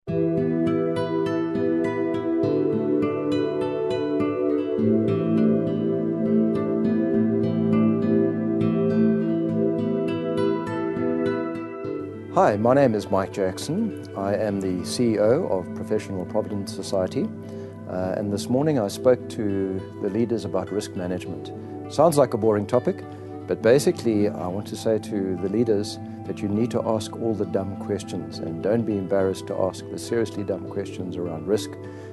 Hi, my name is Mike Jackson. I am the CEO of Professional Provident Society, and this morning I spoke to the leaders about risk management. Sounds like a boring topic, but basically I want to say to the leaders that you need to ask all the dumb questions, and don't be embarrassed to ask the seriously dumb questions around risk,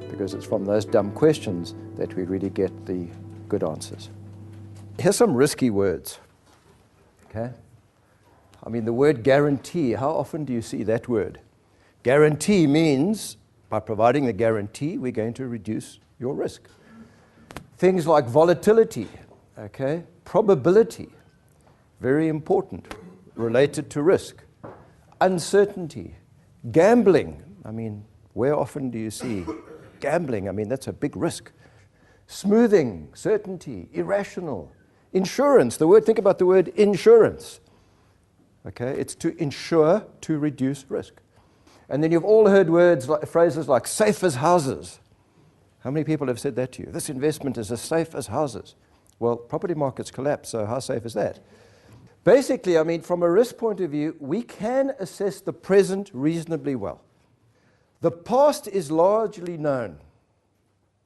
because it's from those dumb questions that we really get the good answers. Here's some risky words, okay? I mean, the word guarantee, how often do you see that word? Guarantee means, by providing the guarantee, we're going to reduce your risk. Things like volatility, okay? Probability, very important, related to risk. Uncertainty, gambling. I mean, where often do you see gambling? I mean, that's a big risk. Smoothing, certainty, irrational. Insurance, think about the word insurance. Okay, it's to insure, to reduce risk. And then you've all heard phrases like safe as houses. How many people have said that to you? This investment is as safe as houses. Well, property markets collapse, so how safe is that? Basically, I mean, from a risk point of view, we can assess the present reasonably well. The past is largely known.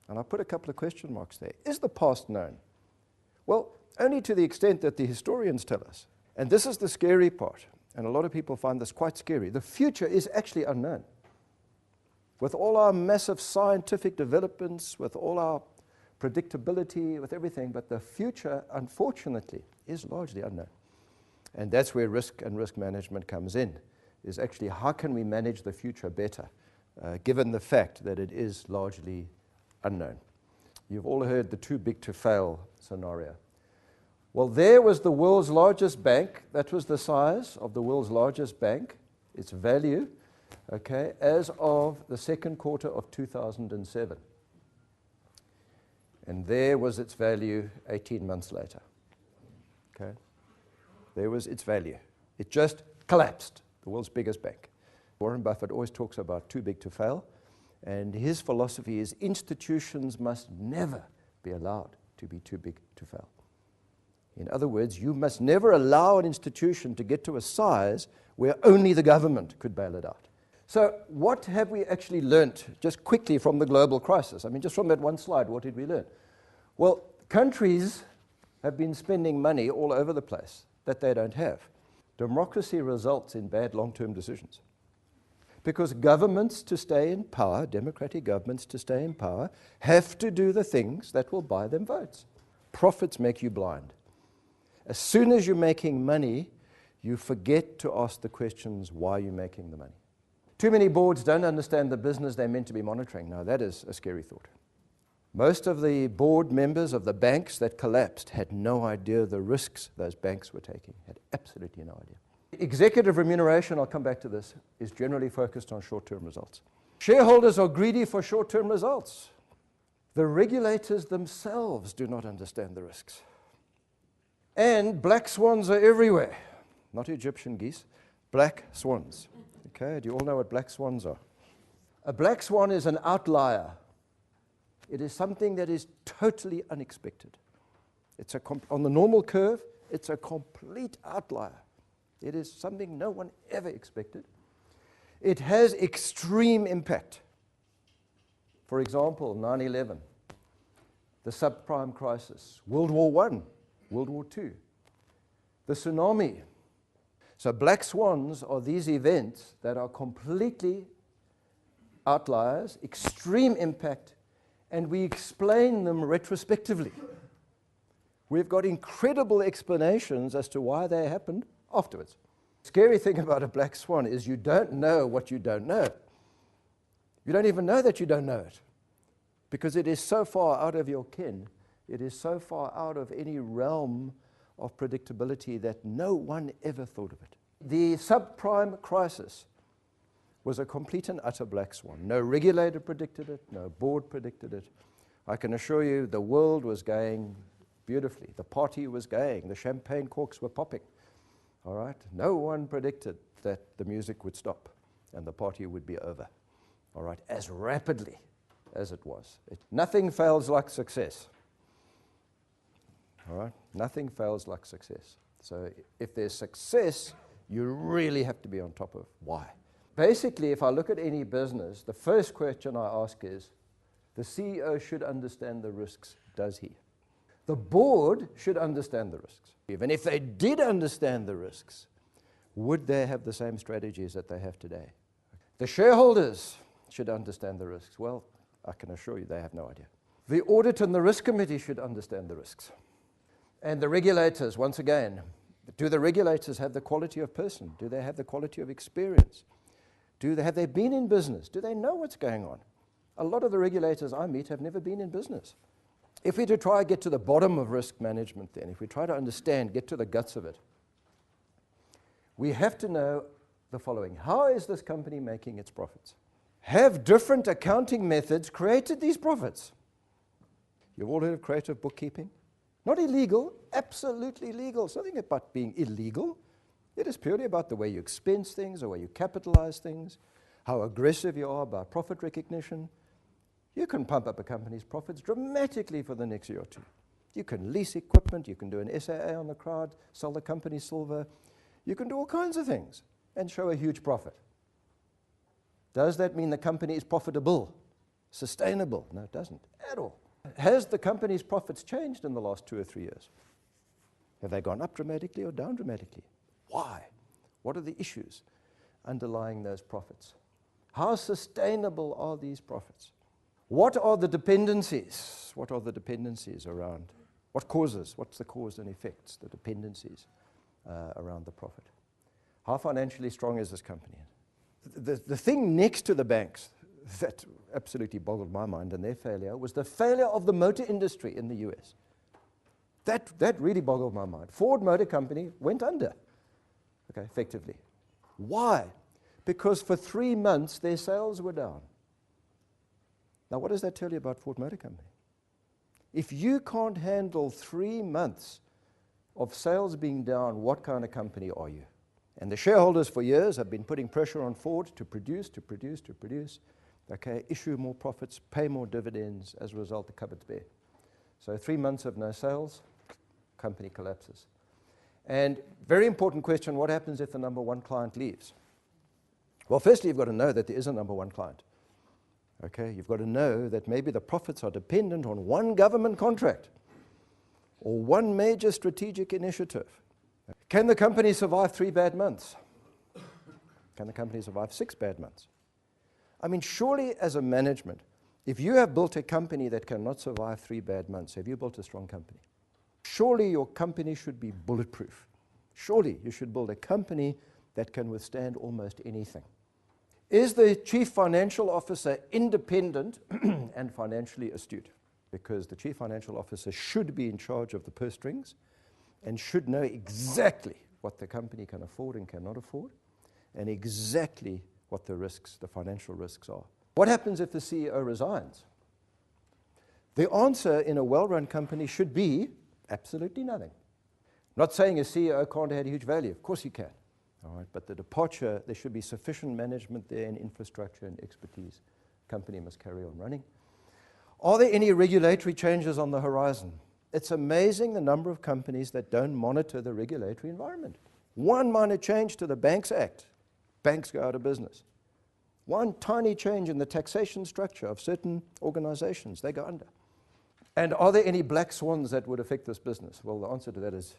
And I put a couple of question marks there. Is the past known? Well, only to the extent that the historians tell us. And this is the scary part, and a lot of people find this quite scary. The future is actually unknown. With all our massive scientific developments, with all our predictability, with everything, but the future, unfortunately, is largely unknown. And that's where risk and risk management comes in, is actually how can we manage the future better, given the fact that it is largely unknown. You've all heard the too big to fail scenario. Well, there was the world's largest bank. That was the size of the world's largest bank, its value, okay, as of the second quarter of 2007. And there was its value 18 months later. Okay? There was its value. It just collapsed, the world's biggest bank. Warren Buffett always talks about too big to fail, and his philosophy is institutions must never be allowed to be too big to fail. In other words, you must never allow an institution to get to a size where only the government could bail it out. So what have we actually learnt just quickly from the global crisis? I mean, just from that one slide, what did we learn? Well, countries have been spending money all over the place that they don't have. Democracy results in bad long-term decisions. Because governments to stay in power, democratic governments to stay in power, have to do the things that will buy them votes. Profits make you blind. As soon as you're making money, you forget to ask the questions, why are you making the money? Too many boards don't understand the business they're meant to be monitoring. Now, that is a scary thought. Most of the board members of the banks that collapsed had no idea the risks those banks were taking, had absolutely no idea. Executive remuneration, I'll come back to this, is generally focused on short-term results. Shareholders are greedy for short-term results. The regulators themselves do not understand the risks. And black swans are everywhere. Not Egyptian geese, black swans. Okay, do you all know what black swans are? A black swan is an outlier. It is something that is totally unexpected. It's on the normal curve, it's a complete outlier. It is something no one ever expected. It has extreme impact. For example, 9/11, the subprime crisis, World War I, World War II, the tsunami. So black swans are these events that are completely outliers, extreme impact, and we explain them retrospectively. We've got incredible explanations as to why they happened afterwards. The scary thing about a black swan is you don't know what you don't know. You don't even know that you don't know it, because it is so far out of your ken. It is so far out of any realm of predictability that no one ever thought of it. The subprime crisis was a complete and utter black swan. No regulator predicted it, no board predicted it. I can assure you the world was going beautifully. The party was going, the champagne corks were popping. All right? No one predicted that the music would stop and the party would be over. all right, as rapidly as it was. Nothing fails like success. All right? Nothing fails like success. So if there's success, you really have to be on top of why. Basically, if I look at any business, the first question I ask is, the CEO should understand the risks, does he? The board should understand the risks. Even if they did understand the risks, would they have the same strategies that they have today? The shareholders should understand the risks. Well, I can assure you they have no idea. The audit and the risk committee should understand the risks. And the regulators, once again, do the regulators have the quality of person? Do they have the quality of experience? Have they been in business? Do they know what's going on? A lot of the regulators I meet have never been in business. If we to try to get to the bottom of risk management then, if we try to understand, get to the guts of it, we have to know the following. How is this company making its profits? Have different accounting methods created these profits? You've all heard of creative bookkeeping? Not illegal, absolutely legal. It's nothing about being illegal. It is purely about the way you expense things, the way you capitalize things, how aggressive you are about profit recognition. You can pump up a company's profits dramatically for the next year or two. You can lease equipment, you can do an SAA on the crowd, sell the company silver. You can do all kinds of things and show a huge profit. Does that mean the company is profitable, sustainable? No, it doesn't at all. Has the company's profits changed in the last 2 or 3 years? Have they gone up dramatically or down dramatically? Why? What are the issues underlying those profits? How sustainable are these profits? What are the dependencies? What are the dependencies around? What's the cause and effects, the dependencies around the profit? How financially strong is this company? The thing next to the banks that absolutely boggled my mind and their failure was the failure of the motor industry in the US. That really boggled my mind. Ford Motor Company went under, okay, effectively. Why? Because for 3 months their sales were down. Now, what does that tell you about Ford Motor Company? If you can't handle 3 months of sales being down, what kind of company are you? And the shareholders for years have been putting pressure on Ford to produce, okay, issue more profits, pay more dividends. As a result, the cupboard's bare. So 3 months of no sales, company collapses. And very important question, what happens if the number one client leaves? Well, firstly, you've got to know that there is a number one client. Okay, you've got to know that maybe the profits are dependent on one government contract or one major strategic initiative. Can the company survive 3 bad months? Can the company survive 6 bad months? I mean, surely as a management, if you have built a company that cannot survive 3 bad months, have you built a strong company? Surely your company should be bulletproof. Surely you should build a company that can withstand almost anything. Is the chief financial officer independent and financially astute? Because the chief financial officer should be in charge of the purse strings and should know exactly what the company can afford and cannot afford, and exactly what the risks, the financial risks are. What happens if the CEO resigns? The answer in a well-run company should be absolutely nothing. Not saying a CEO can't add huge value. Of course he can. All right, but the departure, there should be sufficient management there and infrastructure and expertise. Company must carry on running. Are there any regulatory changes on the horizon? It's amazing the number of companies that don't monitor the regulatory environment. One minor change to the Banks Act, banks go out of business. One tiny change in the taxation structure of certain organizations, they go under. And are there any black swans that would affect this business? Well, the answer to that is,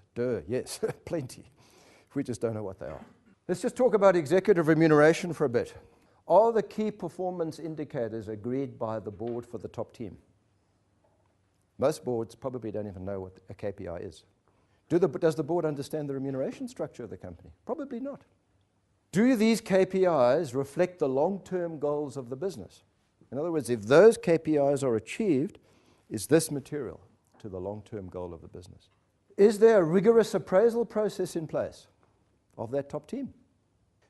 yes, plenty. We just don't know what they are. Let's just talk about executive remuneration for a bit. Are the key performance indicators agreed by the board for the top team? Most boards probably don't even know what a KPI is. Does the board understand the remuneration structure of the company? Probably not. Do these KPIs reflect the long-term goals of the business? In other words, if those KPIs are achieved, is this material to the long-term goal of the business? Is there a rigorous appraisal process in place of that top team?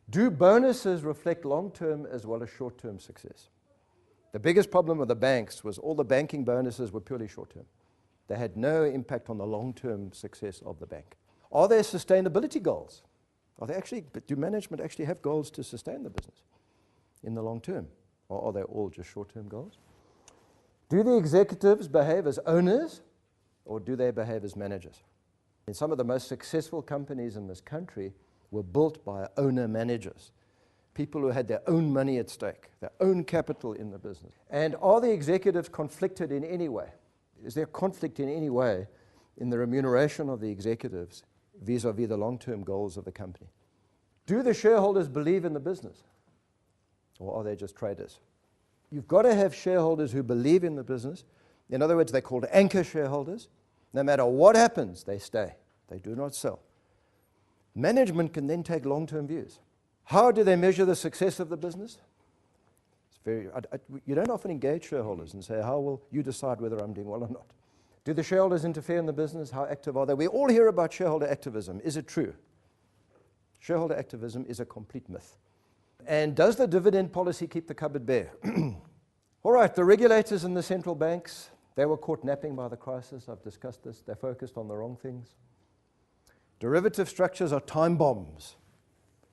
Do bonuses reflect long-term as well as short-term success? The biggest problem with the banks was all the banking bonuses were purely short-term. They had no impact on the long-term success of the bank. Are there sustainability goals? Do management actually have goals to sustain the business in the long term? or are they all just short-term goals? Do the executives behave as owners, or do they behave as managers? And some of the most successful companies in this country were built by owner-managers, people who had their own money at stake, their own capital in the business. And are the executives conflicted in any way? Is there conflict in any way in the remuneration of the executives vis-a-vis the long-term goals of the company? Do the shareholders believe in the business, or are they just traders? You've got to have shareholders who believe in the business. In other words, they're called anchor shareholders. No matter what happens, they stay. They do not sell. Management can then take long-term views. How do they measure the success of the business? You don't often engage shareholders and say, how will you decide whether I'm doing well or not? Do the shareholders interfere in the business? How active are they? We all hear about shareholder activism. Is it true? Shareholder activism is a complete myth. And does the dividend policy keep the cupboard bare? All right, the regulators and the central banks, they were caught napping by the crisis. I've discussed this. They focused on the wrong things. Derivative structures are time bombs.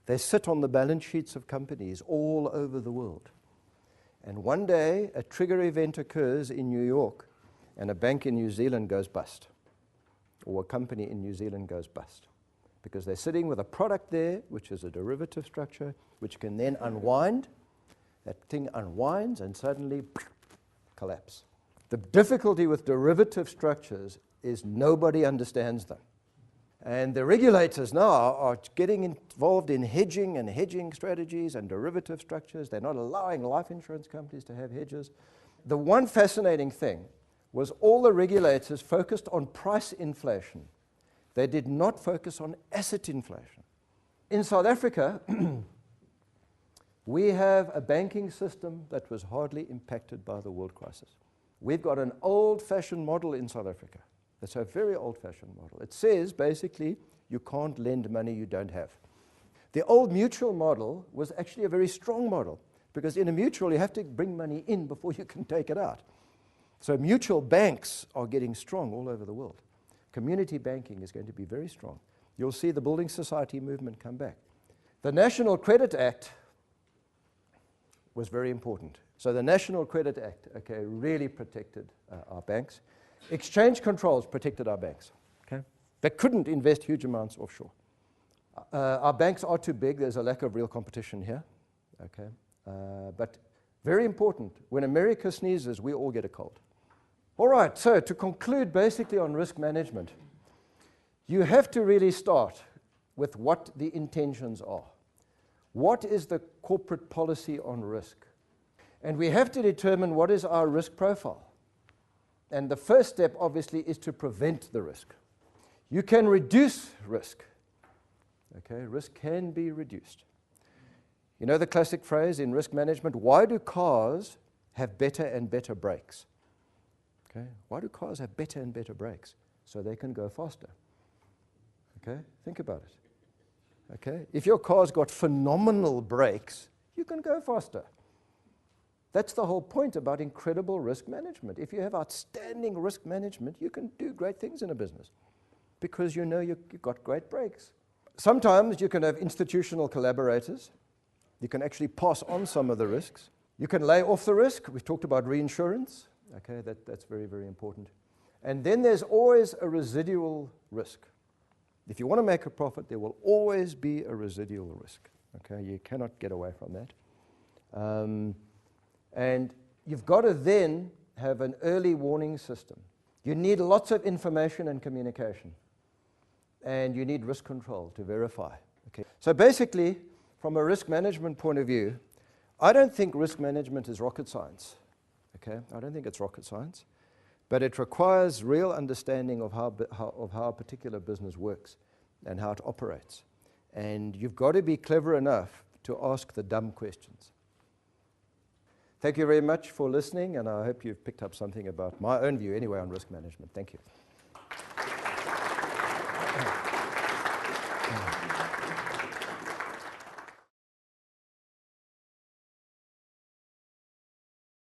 They sit on the balance sheets of companies all over the world. And one day, a trigger event occurs in New York, and a bank in New Zealand goes bust, or a company in New Zealand goes bust, because they're sitting with a product there, which is a derivative structure, which can then unwind. That thing unwinds and suddenly collapse. The difficulty with derivative structures is nobody understands them. And the regulators now are getting involved in hedging strategies and derivative structures. They're not allowing life insurance companies to have hedges. The one fascinating thing was all the regulators focused on price inflation. They did not focus on asset inflation. In South Africa, we have a banking system that was hardly impacted by the world crisis. We've got an old-fashioned model in South Africa. It's a very old-fashioned model. It says, basically, you can't lend money you don't have. The old mutual model was actually a very strong model, because in a mutual, you have to bring money in before you can take it out. So mutual banks are getting strong all over the world. Community banking is going to be very strong. You'll see the building society movement come back. The National Credit Act was very important. So the National Credit Act, really protected our banks. Exchange controls protected our banks. They couldn't invest huge amounts offshore. Our banks are too big. There's a lack of real competition here. But very important, when America sneezes, we all get a cold. All right, so to conclude basically on risk management, you have to really start with what the intentions are. What is the corporate policy on risk? And we have to determine what is our risk profile. And the first step, obviously, is to prevent the risk. You can reduce risk. Risk can be reduced. You know the classic phrase in risk management, why do cars have better and better brakes? Why do cars have better and better brakes? So they can go faster. Think about it. If your car's got phenomenal brakes, you can go faster. That's the whole point about incredible risk management. If you have outstanding risk management, you can do great things in a business because you know you've got great brakes. Sometimes you can have institutional collaborators. You can actually pass on some of the risks. You can lay off the risk. We've talked about reinsurance. That's very, very important. And then there's always a residual risk. If you want to make a profit, there will always be a residual risk. You cannot get away from that. And you've got to then have an early warning system. You need lots of information and communication. And you need risk control to verify. So basically, from a risk management point of view, I don't think risk management is rocket science. I don't think it's rocket science. But it requires real understanding of how a particular business works and how it operates. And you've got to be clever enough to ask the dumb questions. Thank you very much for listening, and I hope you've picked up something about my own view anyway on risk management. Thank you.